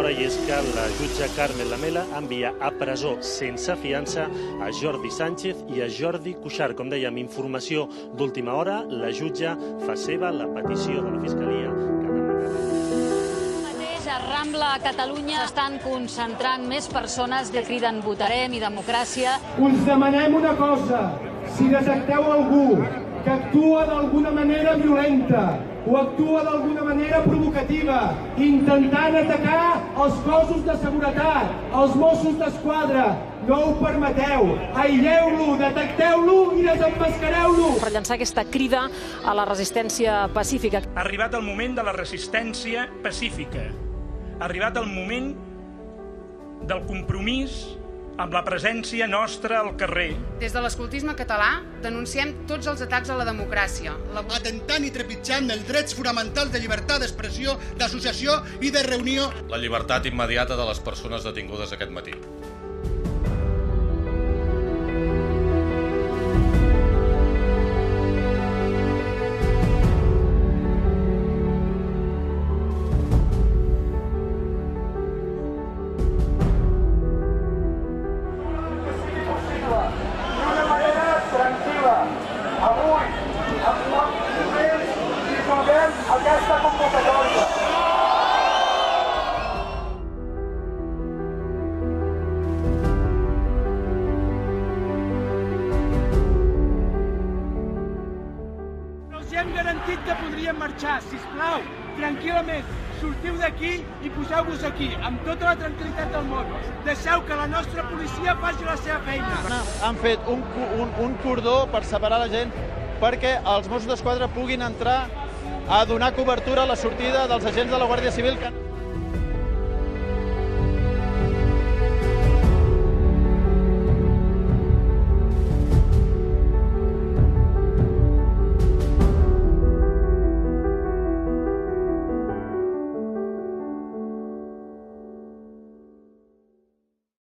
hora, i és que la jutge Carmen Lamela envia a presó sense fiança a Jordi Sánchez i a Jordi Cuixart. Com dèiem, informació d'última hora, la jutge fa seva la petició de la Fiscalia que ha demanat. A Rambla, a Catalunya, estan concentrant més persones que criden votarem i democràcia. Us demanem una cosa: si detecteu algú que actua d'alguna manera violenta o actua d'alguna manera provocativa, intentant atacar els cossos de seguretat, els Mossos d'Esquadra, no ho permeteu, aïlleu-lo, detecteu-lo i desemmascareu-lo. Per llançar aquesta crida a la resistència pacífica. Ha arribat el moment de la resistència pacífica. Ha arribat el moment del compromís amb la presència nostra al carrer. Des de l'escoltisme català denunciem tots els atacs a la democràcia. Atentant i trepitjant els drets fonamentals de llibertat d'expressió, d'associació i de reunió. La llibertat immediata de les persones detingudes aquest matí. Aquesta convocatòria. Els hem garantit que podríem marxar, sisplau, tranquil·lament. Sortiu d'aquí i poseu-vos aquí, amb tota la tranquil·litat del món. Deixeu que la nostra policia faci la seva feina. Han fet un cordó per separar la gent perquè els Mossos d'Esquadra puguin entrar a donar cobertura a la sortida dels agents de la Guàrdia Civil.